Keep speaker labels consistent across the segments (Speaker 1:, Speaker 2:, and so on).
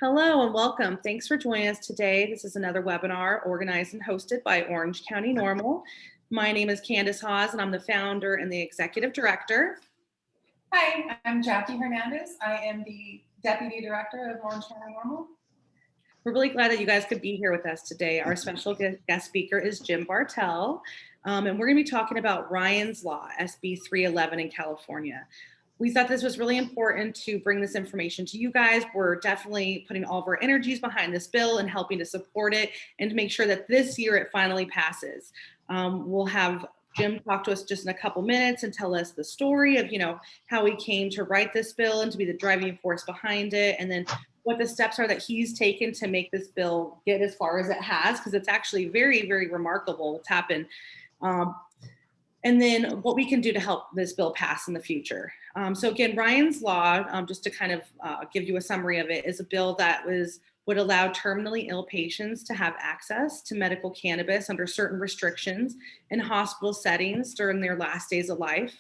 Speaker 1: Hello and welcome. Thanks for joining us today. This is another webinar organized and hosted by Orange County Normal. My name is Candace Hawes and I'm the founder and the executive director.
Speaker 2: Hi, I'm Jackie Hernandez. I am the Deputy Director of Orange County Normal.
Speaker 1: We're really glad that you guys could be here with us today. Our special guest speaker is Jim Bartell, and we're going to be talking about Ryan's Law, SB311 in California. We thought this was really important to bring this information to you guys. We're definitely putting all of our energies behind this bill and helping to support it and to make sure that this year it finally passes. We'll have Jim talk to us just in a couple minutes and tell us the story of, how he came to write this bill and to be the driving force behind it, and then what the steps are that he's taken to make this bill get as far as it has, because it's actually very, very remarkable what's happened. And then what we can do to help this bill pass in the future. So again, Ryan's Law, just to kind of give you a summary of it, is a bill that would allow terminally ill patients to have access to medical cannabis under certain restrictions in hospital settings during their last days of life.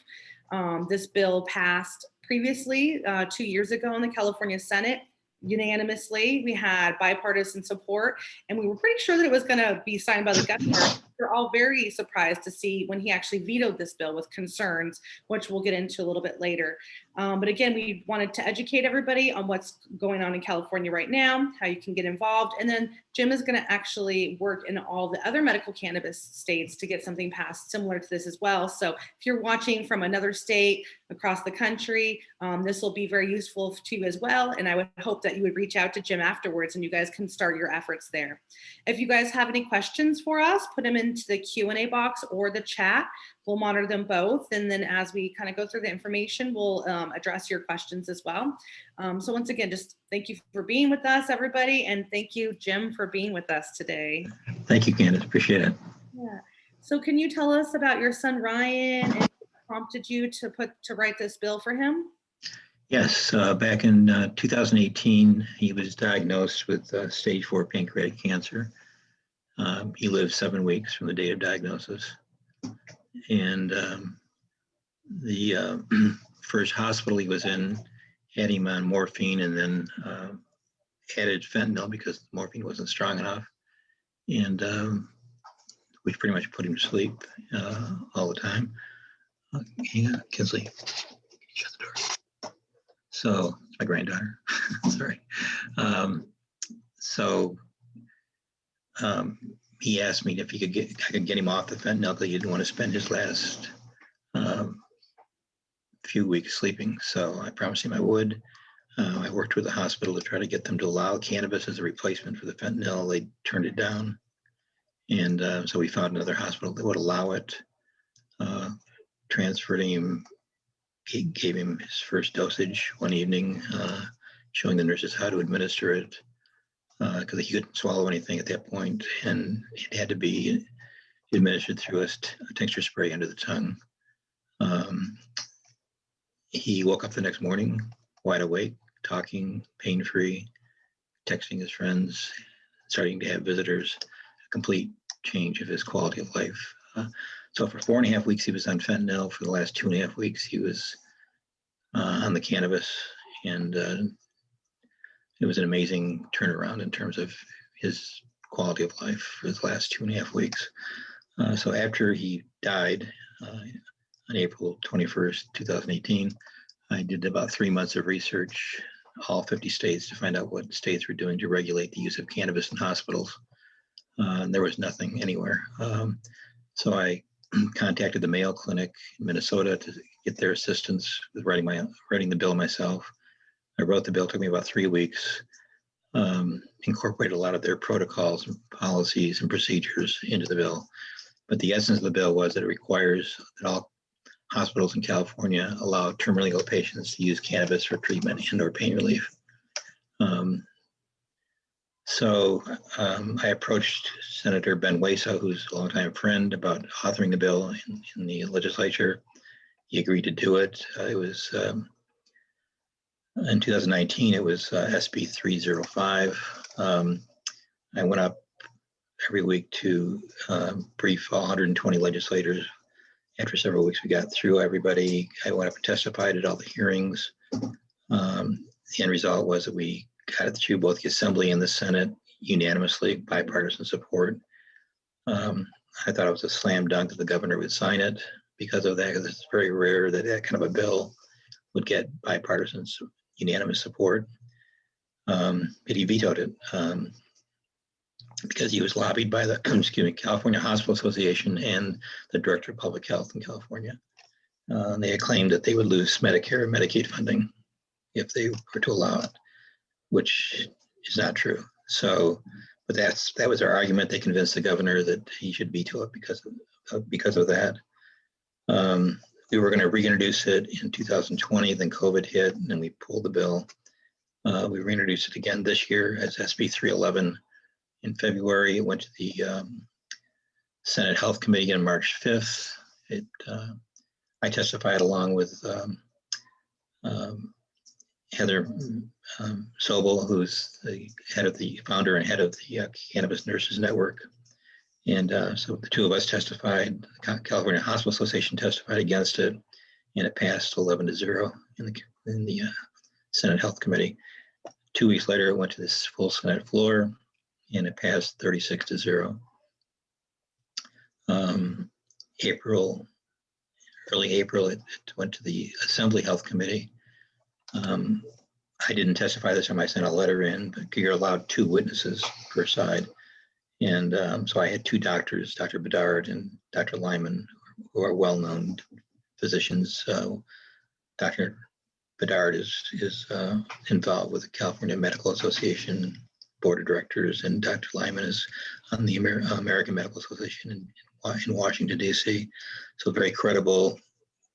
Speaker 1: This bill passed previously 2 years ago in the California Senate. Unanimously, we had bipartisan support, and we were pretty sure that it was going to be signed by the governor. We're all very surprised to see when he actually vetoed this bill with concerns, which we'll get into a little bit later. But again, we wanted to educate everybody on what's going on in California right now, how you can get involved. And then Jim is going to actually work in all the other medical cannabis states to get something passed similar to this as well. So if you're watching from another state across the country, this will be very useful to you as well. And I would hope that you would reach out to Jim afterwards and you guys can start your efforts there. If you guys have any questions for us, put them into the Q&A box or the chat. We'll monitor them both. And then as we kind of go through the information, we'll address your questions as well. So once again, just thank you for being with us, everybody. And thank you, Jim, for being with us today.
Speaker 3: Thank you, Candace. Appreciate it.
Speaker 1: Yeah. So can you tell us about your son, Ryan, and what prompted you to write this bill for him?
Speaker 3: Yes, back in 2018, he was diagnosed with stage 4 pancreatic cancer. He lived 7 weeks from the date of diagnosis. And the first hospital he was in had him on morphine and then added fentanyl because morphine wasn't strong enough. And which pretty much put him to sleep all the time. Hang on, Kinsley, shut the door. So, my granddaughter, sorry. He asked me if I could get him off the fentanyl because he didn't want to spend his last few weeks sleeping. So I promised him I would. I worked with the hospital to try to get them to allow cannabis as a replacement for the fentanyl. They turned it down. And so we found another hospital that would allow it. Transferred him, gave him his first dosage one evening, showing the nurses how to administer it. Because he couldn't swallow anything at that point, and it had to be administered through a tincture spray under the tongue. He woke up the next morning, wide awake, talking, pain-free, texting his friends, starting to have visitors, a complete change of his quality of life. So for 4.5 weeks, he was on fentanyl. For the last 2.5 weeks, he was on the cannabis, and it was an amazing turnaround in terms of his quality of life for the last 2.5 weeks. So after he died on April 21st, 2018, I did about 3 months of research, all 50 states, to find out what states were doing to regulate the use of cannabis in hospitals. There was nothing anywhere. So I contacted the Mayo Clinic in Minnesota to get their assistance with writing the bill myself. I wrote the bill, it took me about 3 weeks, incorporated a lot of their protocols and policies and procedures into the bill. But the essence of the bill was that it requires that all hospitals in California allow terminally ill patients to use cannabis for treatment and or pain relief. So I approached Senator Ben Wasa, who's a longtime friend, about authoring the bill in the legislature. He agreed to do it. It was in 2019, it was SB311. I went up every week to brief all 120 legislators. After several weeks, we got through everybody. I went up and testified at all the hearings. The end result was that we got it through both the Assembly and the Senate unanimously, bipartisan support. I thought it was a slam dunk that the governor would sign it because of that, because it's very rare that that kind of a bill would get bipartisan unanimous support. But he vetoed it because he was lobbied by the California Hospital Association and the Director of Public Health in California. They had claimed that they would lose Medicare and Medicaid funding if they were to allow it, which is not true. So, but that was our argument. They convinced the governor that he should veto it because of that. We were going to reintroduce it in 2020, then COVID hit, and then we pulled the bill. We reintroduced it again this year as SB311 in February. It went to the Senate Health Committee on March 5th. I testified along with Heather Sobel, who's the founder and head of the Cannabis Nurses Network. And so the two of us testified. The California Hospital Association testified against it, and it passed 11-0 in the Senate Health Committee. 2 weeks later, it went to this full Senate floor, and it passed 36-0. Early April, it went to the Assembly Health Committee. I didn't testify this time. I sent a letter in, but you're allowed 2 witnesses per side. And so I had 2 doctors, Dr. Bedard and Dr. Lyman, who are well-known physicians. Dr. Bedard is involved with the California Medical Association Board of Directors, and Dr. Lyman is on the American Medical Association in Washington, D.C. So very credible,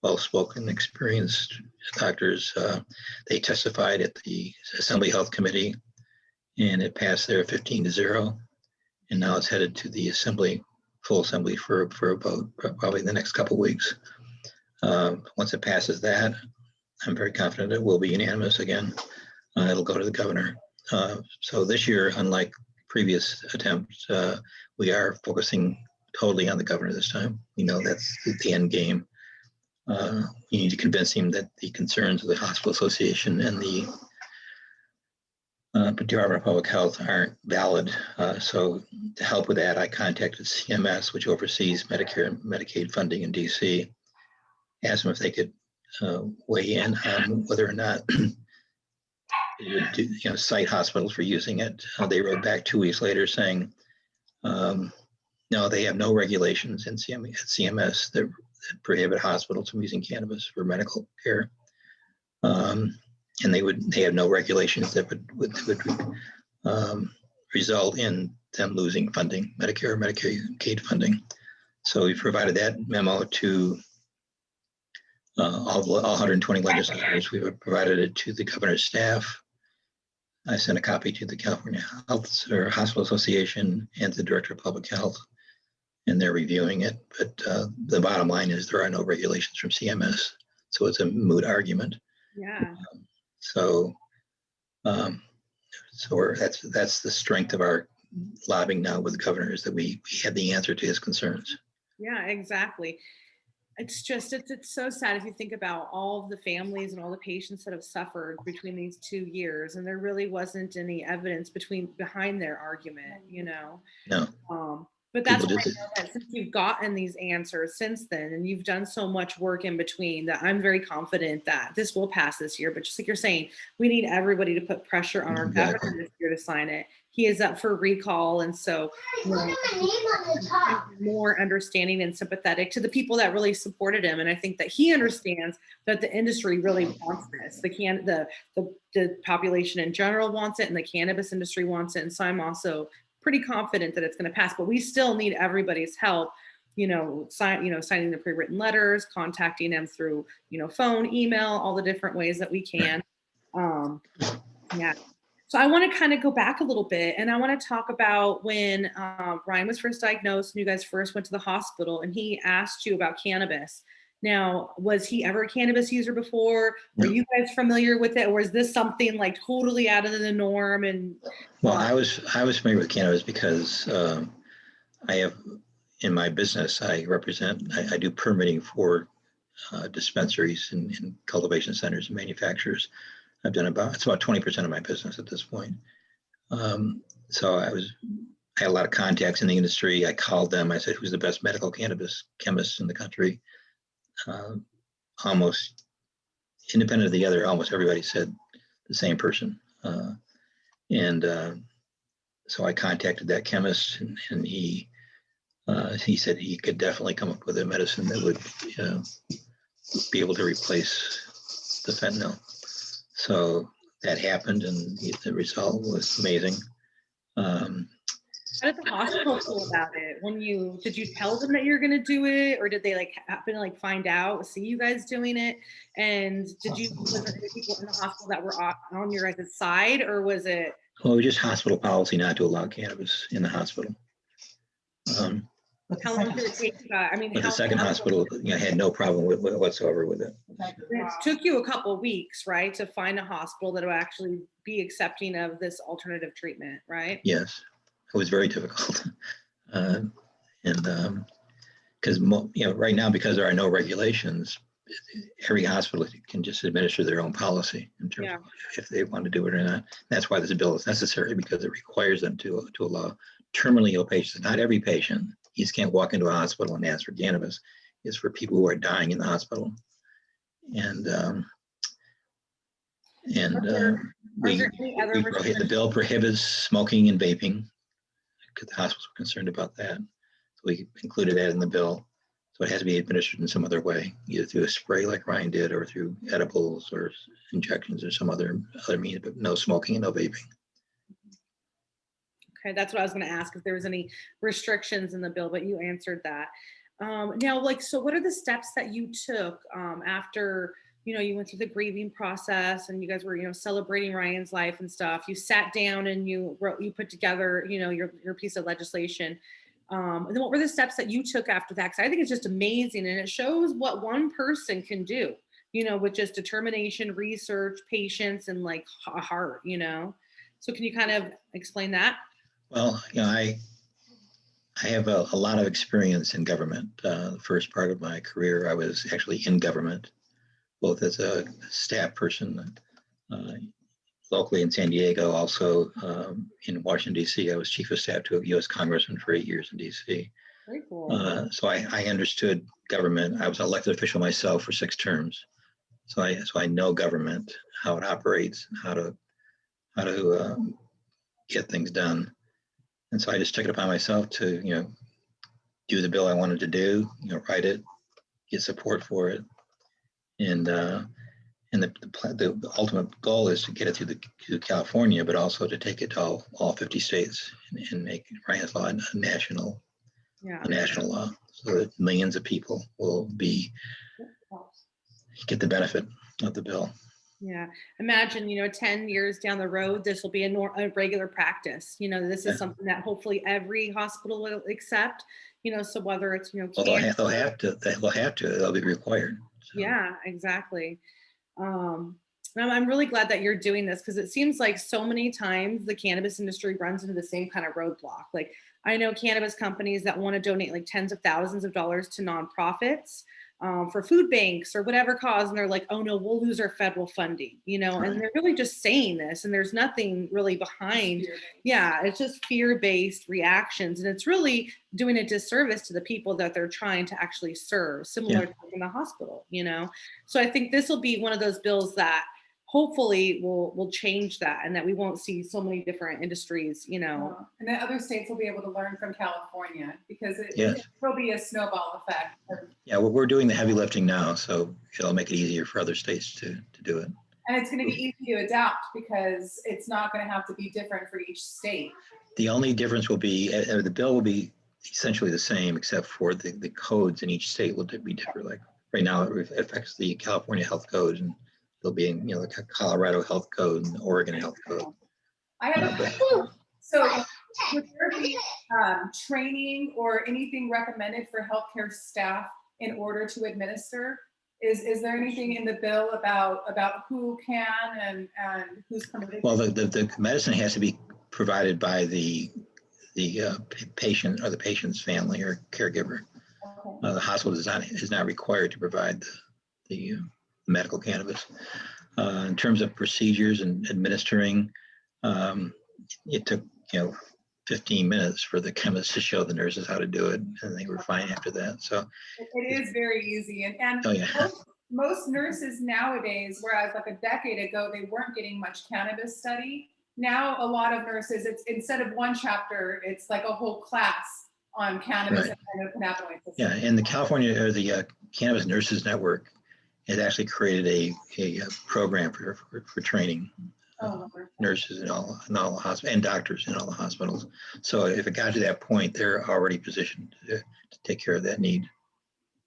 Speaker 3: well-spoken, experienced doctors. They testified at the Assembly Health Committee, and it passed there 15-0. And now it's headed to the full assembly for a vote, probably the next couple of weeks. Once it passes that, I'm very confident it will be unanimous again. It'll go to the governor. So this year, unlike previous attempts, we are focusing totally on the governor this time. We know that's the end game. You need to convince him that the concerns of the Hospital Association and the Department of Public Health aren't valid. So to help with that, I contacted CMS, which oversees Medicare and Medicaid funding in DC, asked them if they could weigh in on whether or not cite hospitals for using it. They wrote back 2 weeks later saying, no, they have no regulations in CMS that prohibit hospitals from using cannabis for medical care. And they have no regulations that would result in them losing funding, Medicare or Medicaid funding. So we provided that memo to all 120 legislators. We provided it to the governor's staff. I sent a copy to the California Hospital Association and the Director of Public Health, and they're reviewing it. But the bottom line is there are no regulations from CMS, so it's a moot argument.
Speaker 1: Yeah.
Speaker 3: So that's the strength of our lobbying now with the governor, is that we have the answer to his concerns.
Speaker 1: Yeah, exactly. It's so sad if you think about all of the families and all the patients that have suffered between these 2 years, and there really wasn't any evidence behind their argument,
Speaker 3: No.
Speaker 1: But that's why I know that since you've gotten these answers since then, and you've done so much work in between, that I'm very confident that this will pass this year. But just like you're saying, we need everybody to put pressure on our governor this year to sign it. He is up for recall, and so more understanding and sympathetic to the people that really supported him. And I think that he understands that the industry really wants this. The population in general wants it, and the cannabis industry wants it. And so I'm also pretty confident that it's going to pass, but we still need everybody's help, signing the pre-written letters, contacting them through, phone, email, all the different ways that we can. Yeah. So I want to kind of go back a little bit, and I want to talk about when Ryan was first diagnosed and you guys first went to the hospital and he asked you about cannabis. Now, was he ever a cannabis user before? Were you guys familiar with it? Or is this something like totally out of the norm? And
Speaker 3: well, I was familiar with cannabis because I have, in my business, I do permitting for dispensaries and cultivation centers and manufacturers. I've done it's about 20% of my business at this point. So I had a lot of contacts in the industry. I called them. I said, who's the best medical cannabis chemist in the country? Almost independent of the other, almost everybody said the same person. So I contacted that chemist, and he said he could definitely come up with a medicine that would be able to replace the fentanyl. So that happened, and the result was amazing.
Speaker 1: How did the hospital feel about it? Did you tell them that you're going to do it, or did they like happen to like find out, see you guys doing it? And was there any people in the hospital that were on your guys' side, or was it?
Speaker 3: Well, it was just hospital policy not to allow cannabis in the hospital.
Speaker 1: How long did it take you guys? I mean,
Speaker 3: But the second hospital, had no problem whatsoever with it.
Speaker 1: It took you a couple of weeks, right, to find a hospital that would actually be accepting of this alternative treatment, right?
Speaker 3: Yes, it was very difficult. Because right now, because there are no regulations, every hospital can just administer their own policy in terms of if they want to do it or not. That's why this bill is necessary, because it requires them to allow terminally ill patients. Not every patient. You just can't walk into a hospital and ask for cannabis. It's for people who are dying in the hospital. The bill prohibits smoking and vaping, because the hospitals were concerned about that. So we included that in the bill. So it has to be administered in some other way, either through a spray like Ryan did, or through edibles or injections or some other means, but no smoking and no vaping.
Speaker 1: Okay, that's what I was going to ask, if there was any restrictions in the bill, but you answered that. Now, so what are the steps that you took after, you went through the grieving process and you guys were, celebrating Ryan's life and stuff? You sat down and you put together, your piece of legislation. And then what were the steps that you took after that? Because I think it's just amazing, and it shows what one person can do, with just determination, research, patience, and like a heart, So can you kind of explain that?
Speaker 3: Well, I have a lot of experience in government. The first part of my career, I was actually in government, both as a staff person locally in San Diego, also in Washington, D.C. I was chief of staff to a U.S. congressman for 8 years in D.C.
Speaker 1: Very cool.
Speaker 3: So I understood government. I was an elected official myself for 6 terms. So I know government, how it operates, how to get things done. And so I just took it upon myself to, do the bill I wanted to do, write it, get support for it. And the ultimate goal is to get it to California, but also to take it to all 50 states and make Ryan's Law a national law, so that millions of people will get the benefit of the bill.
Speaker 1: Yeah. Imagine, 10 years down the road, this will be a regular practice. This is something that hopefully every hospital will accept, so whether it's,
Speaker 3: well, they'll have to, they'll be required. So.
Speaker 1: Yeah, exactly. I'm really glad that you're doing this, because it seems like so many times the cannabis industry runs into the same kind of roadblock. Like, I know cannabis companies that want to donate like tens of thousands of dollars to nonprofits for food banks or whatever cause. And they're like, oh no, we'll lose our federal funding, and they're really just saying this, and there's nothing really behind. Yeah, it's just fear-based reactions. And it's really doing a disservice to the people that they're trying to actually serve, similar to in the hospital, So I think this will be one of those bills that hopefully will change that, and that we won't see so many different industries,
Speaker 2: And then other states will be able to learn from California, because it will be a snowball effect.
Speaker 3: Yeah, we're doing the heavy lifting now, so it'll make it easier for other states to do it.
Speaker 2: And it's going to be easy to adapt, because it's not going to have to be different for each state.
Speaker 3: The only difference will be, the bill will be essentially the same, except for the codes in each state will be different. Like right now, it affects the California Health Code, and they'll be in, the Colorado Health Code and the Oregon Health Code.
Speaker 2: I have a question. So would there be training or anything recommended for healthcare staff in order to administer? Is there anything in the bill about who can and who's permitted?
Speaker 3: Well, the medicine has to be provided by the patient or the patient's family or caregiver. Okay. The hospital is not required to provide the medical cannabis. In terms of procedures and administering, it took 15 minutes for the chemists to show the nurses how to do it, and they were fine after that. So
Speaker 2: it is very easy, and
Speaker 3: oh yeah.
Speaker 2: most nurses nowadays, whereas like a decade ago they weren't getting much cannabis study. Now a lot of nurses, it's instead of one chapter, it's like a whole class on cannabis
Speaker 3: Right.
Speaker 2: and endocannabinoid.
Speaker 3: Yeah, and the California or the Cannabis Nurses Network has actually created a program for training nurses in all the hospitals and doctors in all the hospitals. So if it got to that point, they're already positioned to take care of that need.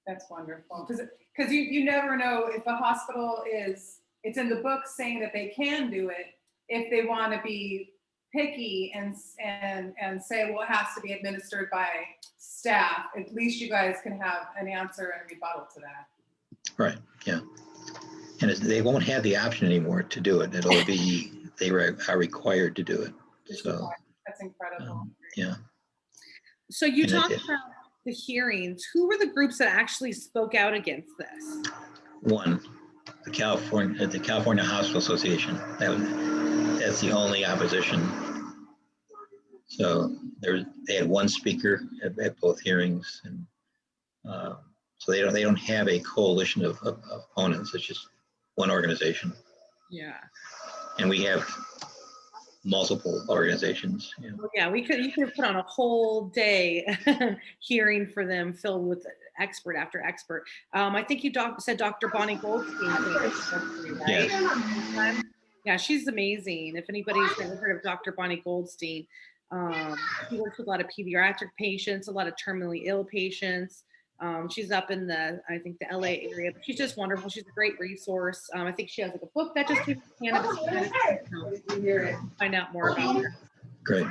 Speaker 2: That's wonderful, because you never know if a hospital it's in the book saying that they can do it. If they want to be picky and say, well, it has to be administered by staff, at least you guys can have an answer and a rebuttal to that.
Speaker 3: Right. Yeah. And they won't have the option anymore to do it. It'll be they are required to do it. So
Speaker 2: that's incredible.
Speaker 3: Yeah.
Speaker 1: So you talked about the hearings. Who were the groups that actually spoke out against this?
Speaker 3: One, the California Hospital Association. That's the only opposition. So they had one speaker at both hearings, and so they don't have a coalition of opponents. It's just one organization.
Speaker 1: Yeah. And
Speaker 3: we have multiple organizations. Yeah.
Speaker 1: Well, yeah, you could put on a whole day hearing for them filled with expert after expert. I think you said Dr. Bonnie Goldstein. Right?
Speaker 3: Yeah.
Speaker 1: Yeah, she's amazing. If anybody's ever heard of Dr. Bonnie Goldstein, she works with a lot of pediatric patients, a lot of terminally ill patients. She's up in the LA area, but she's just wonderful. She's a great resource. I think she has like a book that just came out. Find out more about her.
Speaker 3: Great.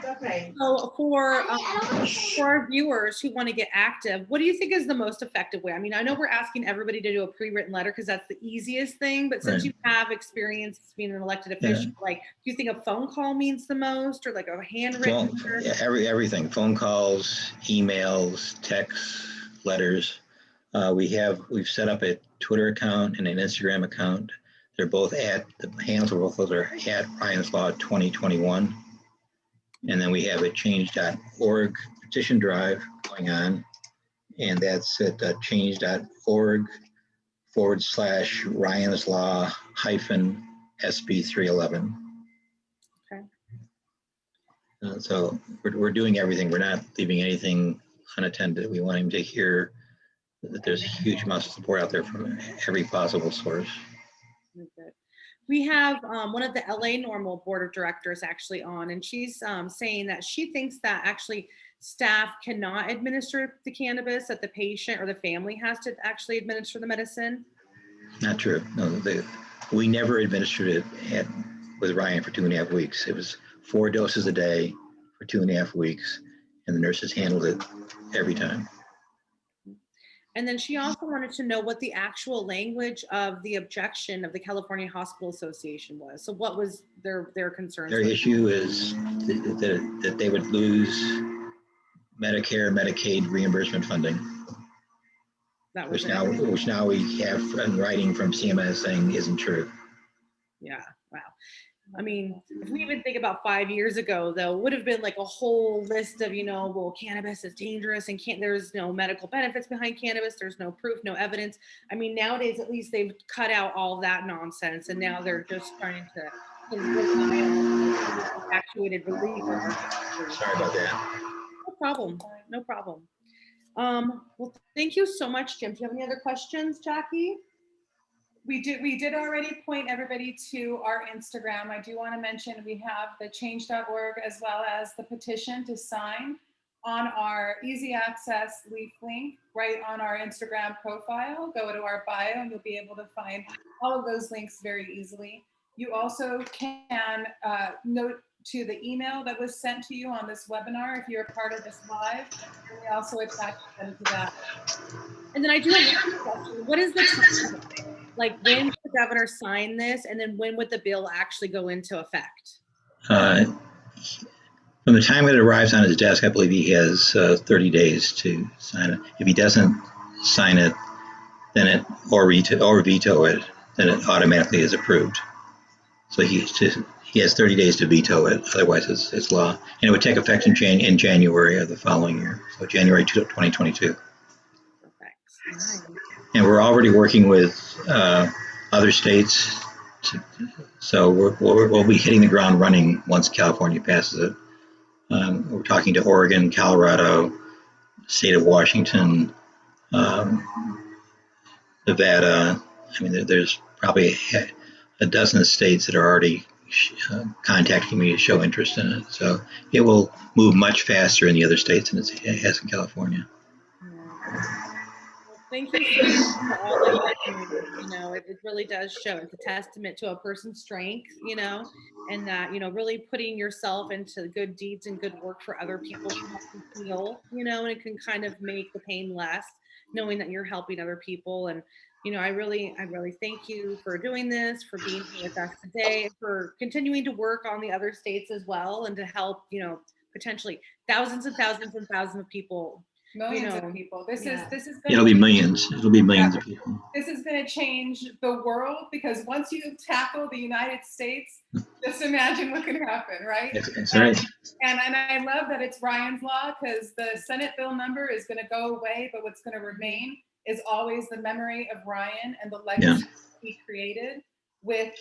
Speaker 1: So for our viewers who want to get active, what do you think is the most effective way? I mean, I know we're asking everybody to do a pre-written letter because that's the easiest thing, but since you have experience being an elected official, like, do you think a phone call means the most, or like a handwritten letter?
Speaker 3: Yeah, everything, phone calls, emails, texts, letters. We've set up a Twitter account and an Instagram account. They're both the handles of both those are at Ryan's Law 2021. And then we have a change.org petition drive going on, and that's at change.org/Ryan's Law -SB311.
Speaker 1: Okay.
Speaker 3: So we're doing everything. We're not leaving anything unattended. We want him to hear that there's huge amounts of support out there from every possible source.
Speaker 1: Good. We have one of the LA Normal board of directors actually on, and she's saying that she thinks that actually staff cannot administer the cannabis, that the patient or the family has to actually administer the medicine.
Speaker 3: Not true. No, we never administered it with Ryan for 2.5 weeks. It was 4 doses a day for 2.5 weeks, and the nurses handled it every time.
Speaker 1: And then she also wanted to know what the actual language of the objection of the California Hospital Association was. So what was their concerns?
Speaker 3: Their issue is that they would lose Medicare, Medicaid reimbursement funding, which now we have in writing from CMS saying isn't true.
Speaker 1: Yeah, wow. I mean, if we even think about 5 years ago, though, it would have been like a whole list of, well, cannabis is dangerous and there's no medical benefits behind cannabis. There's no proof, no evidence. I mean, nowadays, at least they've cut out all that nonsense, and now they're just trying to rely on actuated relief.
Speaker 3: Sorry about that.
Speaker 1: No problem. No problem. Well, thank you so much, Jim. Do you have any other questions, Jackie?
Speaker 2: We did already point everybody to our Instagram. I do want to mention we have the change.org as well as the petition to sign on our easy access leaf link right on our Instagram profile. Go to our bio and you'll be able to find all of those links very easily. You also can note to the email that was sent to you on this webinar if you're a part of this live. And we also attach them to that.
Speaker 1: And then I do have one question. What is the time? Like, when did the governor sign this, and then when would the bill actually go into effect?
Speaker 3: From the time it arrives on his desk, I believe he has 30 days to sign it. If he doesn't sign it, then or veto it, then it automatically is approved. So he has 30 days to veto it. Otherwise, it's law. And it would take effect in January of the following year. So January 2022.
Speaker 1: Perfect. Nice.
Speaker 3: And we're already working with other states. So we'll be hitting the ground running once California passes it. We're talking to Oregon, Colorado, state of Washington, Nevada. I mean, there's probably a dozen states that are already contacting me to show interest in it. So it will move much faster in the other states than it has in California.
Speaker 1: Well, thank you so much for all that you're doing. You know, it really does show. It's a testament to a person's strength, you know, and that, you know, really putting yourself into good deeds and good work for other people can help you heal, you know, and it can kind of make the pain less, knowing that you're helping other people. And, you know, I really thank you for doing this, for being here with us today, for continuing to work on the other states as well, and to help, you know, potentially thousands and thousands and thousands of people.
Speaker 2: Millions of people. This is
Speaker 3: It'll be millions. It'll be millions of people.
Speaker 2: This is going to change the world, because once you tackle the United States, just imagine what can happen, right?
Speaker 3: That's right.
Speaker 2: And I love that it's Ryan's Law, because the Senate bill number is going to go away, but what's going to remain is always the memory of Ryan and the legacy he created with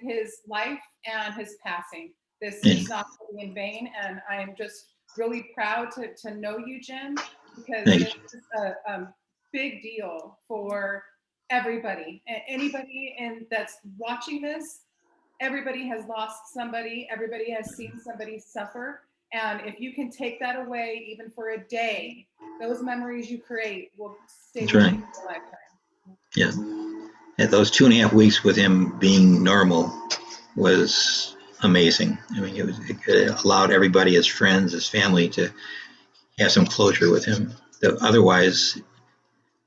Speaker 2: his life and his passing. This is not going to be in vain, and I am just really proud to know you, Jim, because this is a big deal for everybody. Anybody that's watching this, everybody has lost somebody, everybody has seen somebody suffer. And if you can take that away, even for a day, those memories you create will stay with you for a lifetime.
Speaker 3: Yeah. And those 2.5 weeks with him being normal was amazing. I mean, it allowed everybody, his friends, his family, to have some closure with him that otherwise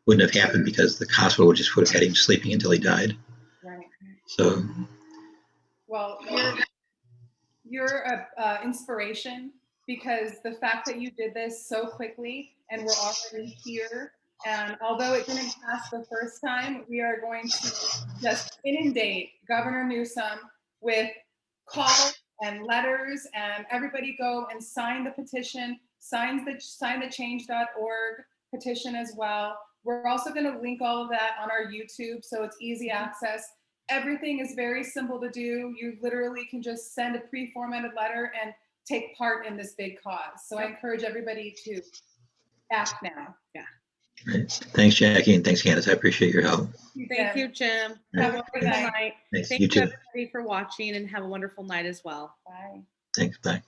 Speaker 3: wouldn't have happened, because the hospital would have had him sleeping until he died.
Speaker 2: Right.
Speaker 3: So,
Speaker 2: well, you're an inspiration, because the fact that you did this so quickly and we're already here, and although it didn't pass the first time, we are going to just inundate Governor Newsom with calls and letters, and everybody go and sign the petition, sign the change.org petition as well. We're also going to link all of that on our YouTube, so it's easy access. Everything is very simple to do. You literally can just send a pre-formatted letter and take part in this big cause. So I encourage everybody to act now.
Speaker 1: Yeah.
Speaker 3: Right. Thanks, Jackie, and thanks, Candace. I appreciate your help.
Speaker 1: Thank you, Jim. Have a wonderful night.
Speaker 3: Thanks.
Speaker 1: Thank
Speaker 3: You
Speaker 1: you,
Speaker 3: too.
Speaker 1: everybody, for watching, and have a wonderful night as well.
Speaker 2: Bye.
Speaker 3: Thanks. Bye.